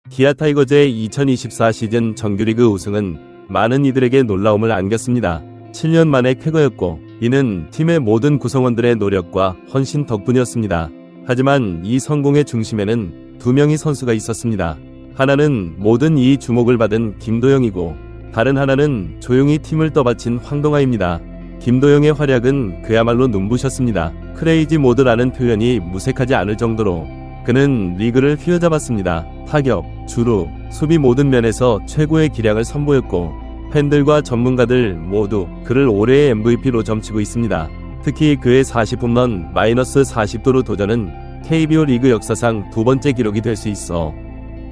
기아 타이거즈의 2024 시즌 정규리그 우승은 많은 이들에게 놀라움을 안겼습니다. 7년 만의 쾌거였고 이는 팀의 모든 구성원들의 노력과 헌신 덕분이었습니다. 하지만 이 성공의 중심에는 두 명의 선수가 있었습니다. 하나는 모든 이 주목을 받은 김도영이고 다른 하나는 조용히 팀을 떠받친 황동아입니다. 김도영의 활약은 그야말로 눈부셨습니다. 크레이지 모드라는 표현이 무색하지 않을 정도로 그는 리그를 휘어잡았습니다. 타격, 주루, 수비 모든 면에서 최고의 기량을 선보였고 팬들과 전문가들 모두 그를 올해의 MVP로 점치고 있습니다. 특히 그의 40홈런 -40도루 도전은 KBO 리그 역사상 두 번째 기록이 될 수 있어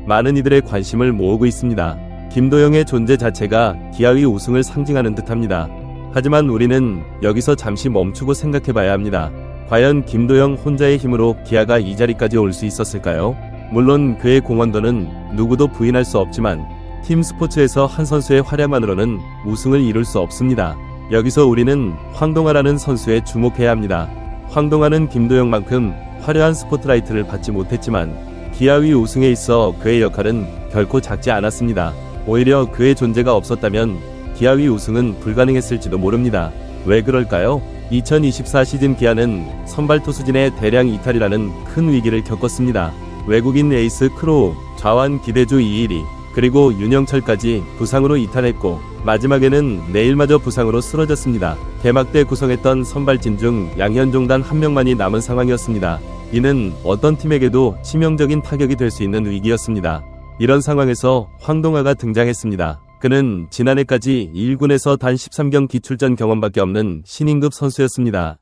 많은 이들의 관심을 모으고 있습니다. 김도영의 존재 자체가 기아의 우승을 상징하는 듯합니다. 하지만 우리는 여기서 잠시 멈추고 생각해봐야 합니다. 과연 김도영 혼자의 힘으로 기아가 이 자리까지 올 수 있었을까요? 물론 그의 공헌도는 누구도 부인할 수 없지만 팀 스포츠에서 한 선수의 활약만으로는 우승을 이룰 수 없습니다. 여기서 우리는 황동아라는 선수에 주목해야 합니다. 황동아는 김도영만큼 화려한 스포트라이트를 받지 못했지만 기아의 우승에 있어 그의 역할은 결코 작지 않았습니다. 오히려 그의 존재가 없었다면 기아의 우승은 불가능했을지도 모릅니다. 왜 그럴까요? 2024 시즌 기아는 선발 투수진의 대량 이탈이라는 큰 위기를 겪었습니다. 외국인 에이스 크로우, 좌완 기대주 이일이, 그리고 윤영철까지 부상으로 이탈했고 마지막에는 내일마저 부상으로 쓰러졌습니다. 개막 때 구성했던 선발진 중 양현종 단 한 명만이 남은 상황이었습니다. 이는 어떤 팀에게도 치명적인 타격이 될 수 있는 위기였습니다. 이런 상황에서 황동아가 등장했습니다. 그는 지난해까지 1군에서 단 13경기 출전 경험밖에 없는 신인급 선수였습니다.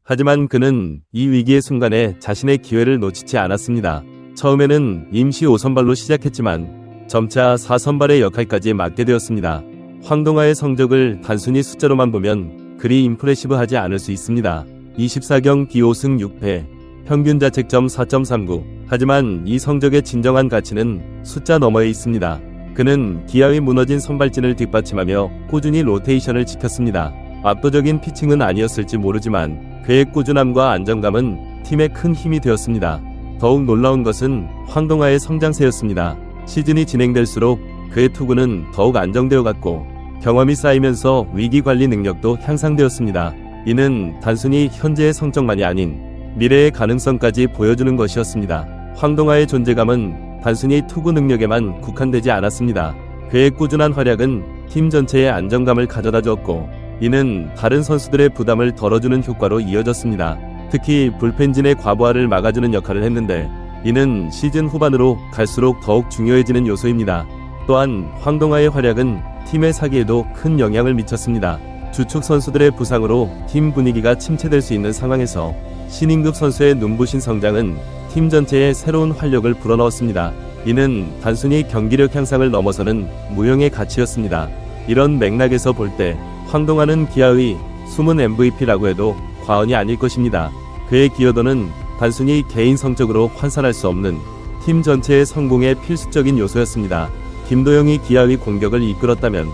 하지만 그는 이 위기의 순간에 자신의 기회를 놓치지 않았습니다. 처음에는 임시 5선발로 시작했지만 점차 4선발의 역할까지 맡게 되었습니다. 황동아의 성적을 단순히 숫자로만 보면 그리 임프레시브하지 않을 수 있습니다. 24경기 5승 6패, 평균 자책점 4.39. 하지만 이 성적의 진정한 가치는 숫자 너머에 있습니다. 그는 기아의 무너진 선발진을 뒷받침하며 꾸준히 로테이션을 지켰습니다. 압도적인 피칭은 아니었을지 모르지만 그의 꾸준함과 안정감은 팀에 큰 힘이 되었습니다. 더욱 놀라운 것은 황동아의 성장세였습니다. 시즌이 진행될수록 그의 투구는 더욱 안정되어 갔고 경험이 쌓이면서 위기관리 능력도 향상되었습니다. 이는 단순히 현재의 성적만이 아닌 미래의 가능성까지 보여주는 것이었습니다. 황동아의 존재감은 단순히 투구 능력에만 국한되지 않았습니다. 그의 꾸준한 활약은 팀 전체에 안정감을 가져다 주었고 이는 다른 선수들의 부담을 덜어주는 효과로 이어졌습니다. 특히 불펜진의 과부하를 막아주는 역할을 했는데 이는 시즌 후반으로 갈수록 더욱 중요해지는 요소입니다. 또한 황동아의 활약은 팀의 사기에도 큰 영향을 미쳤습니다. 주축 선수들의 부상으로 팀 분위기가 침체될 수 있는 상황에서 신인급 선수의 눈부신 성장은 팀 전체에 새로운 활력을 불어넣었습니다. 이는 단순히 경기력 향상을 넘어서는 무형의 가치였습니다. 이런 맥락에서 볼 때 황동아는 기아의 숨은 MVP라고 해도 과언이 아닐 것입니다. 그의 기여도는 단순히 개인 성적으로 환산할 수 없는 팀 전체의 성공의 필수적인 요소였습니다. 김도영이 기아의 공격을 이끌었다면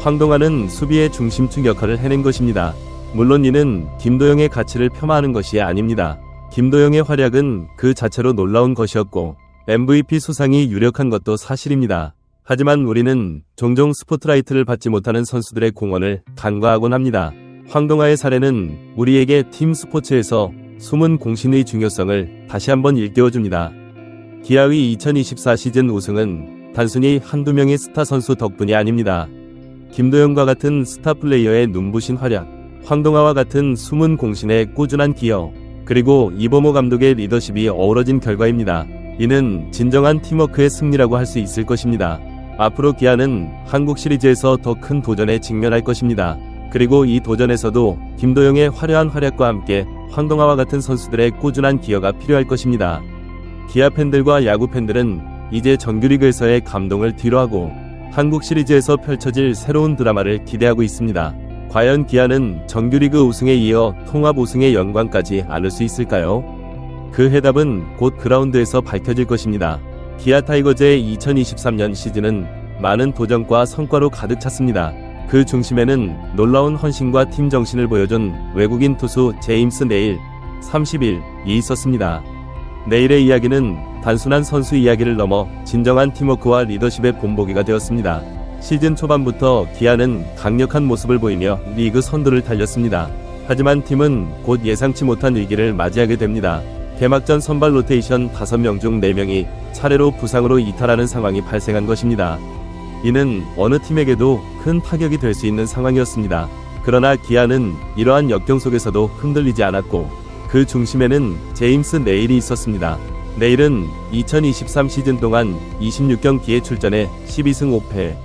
황동아는 수비의 중심축 역할을 해낸 것입니다. 물론 이는 김도영의 가치를 폄하하는 것이 아닙니다. 김도영의 활약은 그 자체로 놀라운 것이었고 MVP 수상이 유력한 것도 사실입니다. 하지만 우리는 종종 스포트라이트를 받지 못하는 선수들의 공헌을 간과하곤 합니다. 황동아의 사례는 우리에게 팀 스포츠에서 숨은 공신의 중요성을 다시 한번 일깨워줍니다. 기아의 2024 시즌 우승은 단순히 한두 명의 스타 선수 덕분이 아닙니다. 김도영과 같은 스타 플레이어의 눈부신 활약, 황동아와 같은 숨은 공신의 꾸준한 기여, 그리고 이범호 감독의 리더십이 어우러진 결과입니다. 이는 진정한 팀워크의 승리라고 할 수 있을 것입니다. 앞으로 기아는 한국 시리즈에서 더 큰 도전에 직면할 것입니다. 그리고 이 도전에서도 김도영의 화려한 활약과 함께 황동아와 같은 선수들의 꾸준한 기여가 필요할 것입니다. 기아 팬들과 야구 팬들은 이제 정규리그에서의 감동을 뒤로하고 한국 시리즈에서 펼쳐질 새로운 드라마를 기대하고 있습니다. 과연 기아는 정규리그 우승에 이어 통합 우승의 영광까지 안을 수 있을까요? 그 해답은 곧 그라운드에서 밝혀질 것입니다. 기아 타이거즈의 2023년 시즌은 많은 도전과 성과로 가득 찼습니다. 그 중심에는 놀라운 헌신과 팀 정신을 보여준 외국인 투수 제임스 네일, 30일이 있었습니다. 내일의 이야기는 단순한 선수 이야기를 넘어 진정한 팀워크와 리더십의 본보기가 되었습니다. 시즌 초반부터 기아는 강력한 모습을 보이며 리그 선두를 달렸습니다. 하지만 팀은 곧 예상치 못한 위기를 맞이하게 됩니다. 개막전 선발 로테이션 5명 중 4명이 차례로 부상으로 이탈하는 상황이 발생한 것입니다. 이는 어느 팀에게도 큰 타격이 될 수 있는 상황이었습니다. 그러나 기아는 이러한 역경 속에서도 흔들리지 않았고 그 중심에는 제임스 네일이 있었습니다. 네일은 2023 시즌 동안 26경기에 출전해 12승 5패,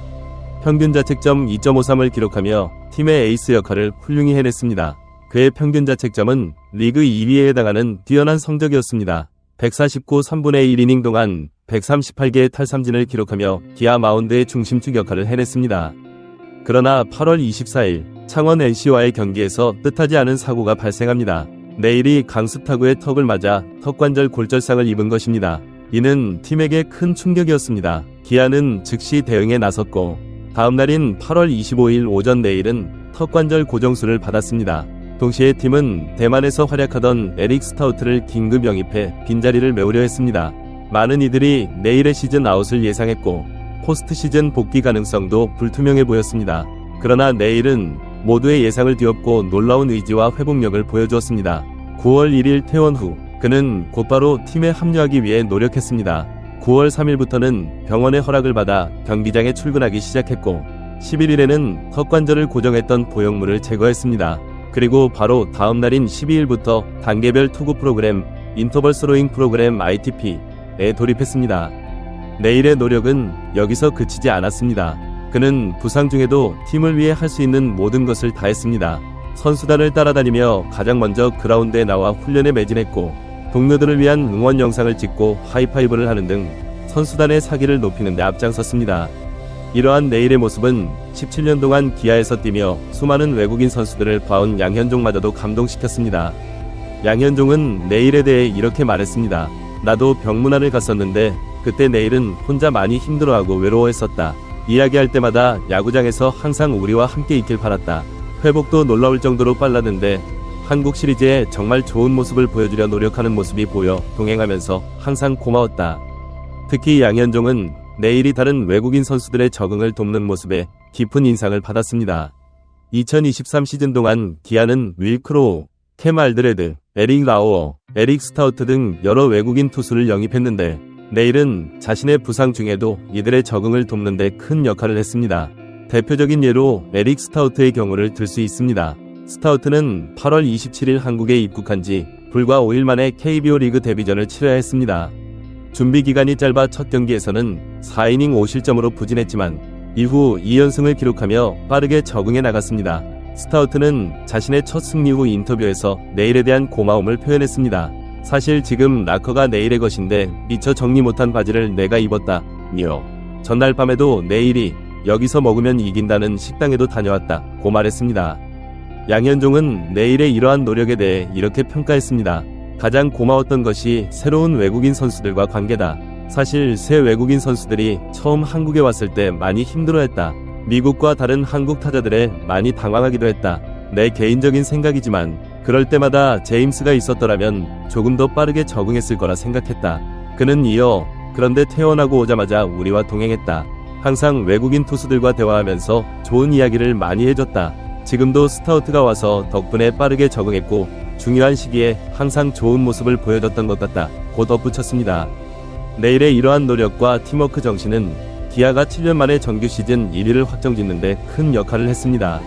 평균 자책점 2.53을 기록하며 팀의 에이스 역할을 훌륭히 해냈습니다. 그의 평균 자책점은 리그 2위에 해당하는 뛰어난 성적이었습니다. 149 3분의 1이닝 동안 138개의 탈삼진을 기록하며 기아 마운드의 중심축 역할을 해냈습니다. 그러나 8월 24일 창원 NC와의 경기에서 뜻하지 않은 사고가 발생합니다. 네일이 강습타구의 턱을 맞아 턱관절 골절상을 입은 것입니다. 이는 팀에게 큰 충격이었습니다. 기아는 즉시 대응에 나섰고 다음 날인 8월 25일 오전 네일은 턱관절 고정수를 받았습니다. 동시에 팀은 대만에서 활약하던 에릭 스타우트를 긴급 영입해 빈자리를 메우려 했습니다. 많은 이들이 네일의 시즌 아웃을 예상했고 포스트 시즌 복귀 가능성도 불투명해 보였습니다. 그러나 네일은 모두의 예상을 뒤엎고 놀라운 의지와 회복력을 보여주었습니다. 9월 1일 퇴원 후 그는 곧바로 팀에 합류하기 위해 노력했습니다. 9월 3일부터는 병원의 허락을 받아 경기장에 출근하기 시작했고 11일에는 턱관절을 고정했던 보형물을 제거했습니다. 그리고 바로 다음 날인 12일부터 단계별 투구 프로그램 인터벌 스로잉 프로그램 ITP에 돌입했습니다. 네일의 노력은 여기서 그치지 않았습니다. 그는 부상 중에도 팀을 위해 할 수 있는 모든 것을 다했습니다. 선수단을 따라다니며 가장 먼저 그라운드에 나와 훈련에 매진했고 동료들을 위한 응원 영상을 찍고 하이파이브를 하는 등 선수단의 사기를 높이는 데 앞장섰습니다. 이러한 네일의 모습은 17년 동안 기아에서 뛰며 수많은 외국인 선수들을 봐온 양현종마저도 감동시켰습니다. 양현종은 네일에 대해 이렇게 말했습니다. 나도 병문안을 갔었는데 그때 네일은 혼자 많이 힘들어하고 외로워했었다. 이야기할 때마다 야구장에서 항상 우리와 함께 있길 바랐다. 회복도 놀라울 정도로 빨랐는데 한국 시리즈에 정말 좋은 모습을 보여주려 노력하는 모습이 보여 동행하면서 항상 고마웠다. 특히 양현종은 네일이 다른 외국인 선수들의 적응을 돕는 모습에 깊은 인상을 받았습니다. 2023 시즌 동안 기아는 윌 크로우, 캠 알드레드, 에릭 라우어, 에릭 스타우트 등 여러 외국인 투수를 영입했는데 네일은 자신의 부상 중에도 이들의 적응을 돕는 데 큰 역할을 했습니다. 대표적인 예로 에릭 스타우트의 경우를 들 수 있습니다. 스타우트는 8월 27일 한국에 입국한 지 불과 5일 만에 KBO 리그 데뷔전을 치러야 했습니다. 준비 기간이 짧아 첫 경기에서는 4이닝 5실점으로 부진했지만 이후 2연승을 기록하며 빠르게 적응해 나갔습니다. 스타우트는 자신의 첫 승리 후 인터뷰에서 네일에 대한 고마움을 표현했습니다. 사실 지금 라커가 네일의 것인데 미처 정리 못한 바지를 내가 입었다며 전날 밤에도 네일이 여기서 먹으면 이긴다는 식당에도 다녀왔다 고 말했습니다. 양현종은 네일의 이러한 노력에 대해 이렇게 평가했습니다. 가장 고마웠던 것이 새로운 외국인 선수들과 관계다. 사실 새 외국인 선수들이 처음 한국에 왔을 때 많이 힘들어했다. 미국과 다른 한국 타자들에 많이 당황하기도 했다. 내 개인적인 생각이지만 그럴 때마다 제임스가 있었더라면 조금 더 빠르게 적응했을 거라 생각했다. 그는 이어 그런데 퇴원하고 오자마자 우리와 동행했다. 항상 외국인 투수들과 대화하면서 좋은 이야기를 많이 해줬다. 지금도 스타우트가 와서 덕분에 빠르게 적응했고 중요한 시기에 항상 좋은 모습을 보여줬던 것 같다 고 덧붙였습니다. 네일의 이러한 노력과 팀워크 정신은 기아가 7년 만에 정규 시즌 1위를 확정짓는 데 큰 역할을 했습니다.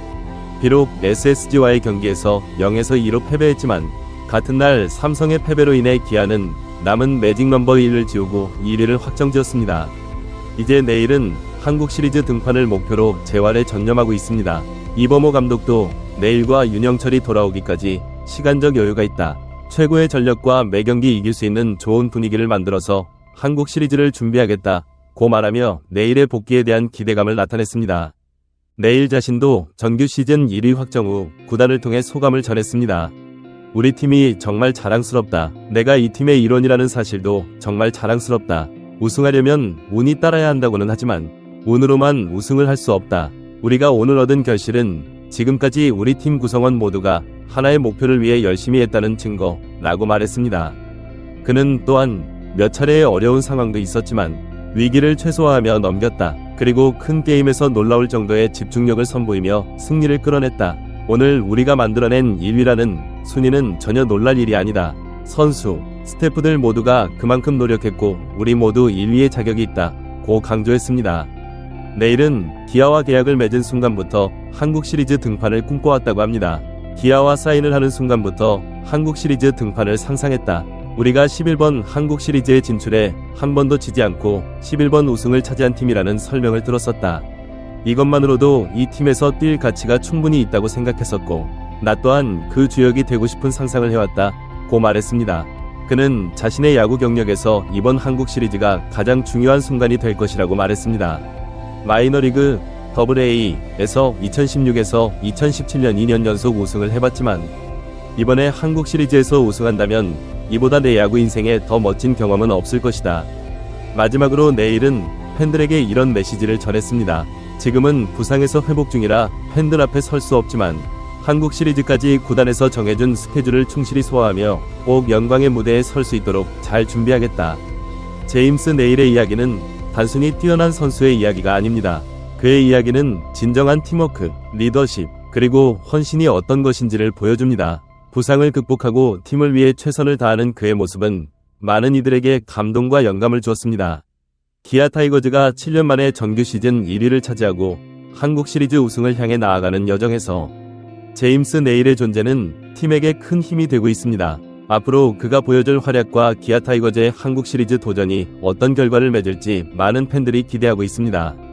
비록 SSG와의 경기에서 0에서 2로 패배했지만 같은 날 삼성의 패배로 인해 기아는 남은 매직 넘버 1을 지우고 1위를 확정지었습니다. 이제 네일은 한국 시리즈 등판을 목표로 재활에 전념하고 있습니다. 이범호 감독도 네일과 윤영철이 돌아오기까지 시간적 여유가 있다. 최고의 전력과 매경기 이길 수 있는 좋은 분위기를 만들어서 한국 시리즈를 준비하겠다 고 말하며 네일의 복귀에 대한 기대감을 나타냈습니다. 네일 자신도 정규 시즌 1위 확정 후 구단을 통해 소감을 전했습니다. 우리 팀이 정말 자랑스럽다. 내가 이 팀의 일원이라는 사실도 정말 자랑스럽다. 우승하려면 운이 따라야 한다고는 하지만 운으로만 우승을 할 수 없다. 우리가 오늘 얻은 결실은 지금까지 우리 팀 구성원 모두가 하나의 목표를 위해 열심히 했다는 증거. 라고 말했습니다. 그는 또한 몇 차례의 어려운 상황도 있었지만 위기를 최소화하며 넘겼다. 그리고 큰 게임에서 놀라울 정도의 집중력을 선보이며 승리를 끌어냈다. 오늘 우리가 만들어낸 1위라는 순위는 전혀 놀랄 일이 아니다. 선수, 스태프들 모두가 그만큼 노력했고 우리 모두 1위의 자격이 있다. 고 강조했습니다. 내일은 기아와 계약을 맺은 순간부터 한국 시리즈 등판을 꿈꿔왔다고 합니다. 기아와 사인을 하는 순간부터 한국 시리즈 등판을 상상했다. 우리가 11번 한국 시리즈에 진출해 한 번도 지지 않고 11번 우승을 차지한 팀이라는 설명을 들었었다. 이것만으로도 이 팀에서 뛸 가치가 충분히 있다고 생각했었고 나 또한 그 주역이 되고 싶은 상상을 해왔다. 고 말했습니다. 그는 자신의 야구 경력에서 이번 한국 시리즈가 가장 중요한 순간이 될 것이라고 말했습니다. 마이너리그 AA 에서 2016에서 2017년 2년 연속 우승을 해봤지만 이번에 한국 시리즈에서 우승한다면 이보다 내 야구 인생에 더 멋진 경험은 없을 것이다. 마지막으로 내일은 팬들에게 이런 메시지를 전했습니다. 지금은 부상에서 회복 중이라 팬들 앞에 설 수 없지만 한국 시리즈까지 구단에서 정해준 스케줄을 충실히 소화하며 꼭 영광의 무대에 설 수 있도록 잘 준비하겠다. 제임스 네일의 이야기는 단순히 뛰어난 선수의 이야기가 아닙니다. 그의 이야기는 진정한 팀워크, 리더십, 그리고 헌신이 어떤 것인지를 보여줍니다. 부상을 극복하고 팀을 위해 최선을 다하는 그의 모습은 많은 이들에게 감동과 영감을 주었습니다. 기아 타이거즈가 7년 만에 정규 시즌 1위를 차지하고 한국 시리즈 우승을 향해 나아가는 여정에서 제임스 네일의 존재는 팀에게 큰 힘이 되고 있습니다. 앞으로 그가 보여줄 활약과 기아 타이거즈의 한국 시리즈 도전이 어떤 결과를 맺을지 많은 팬들이 기대하고 있습니다.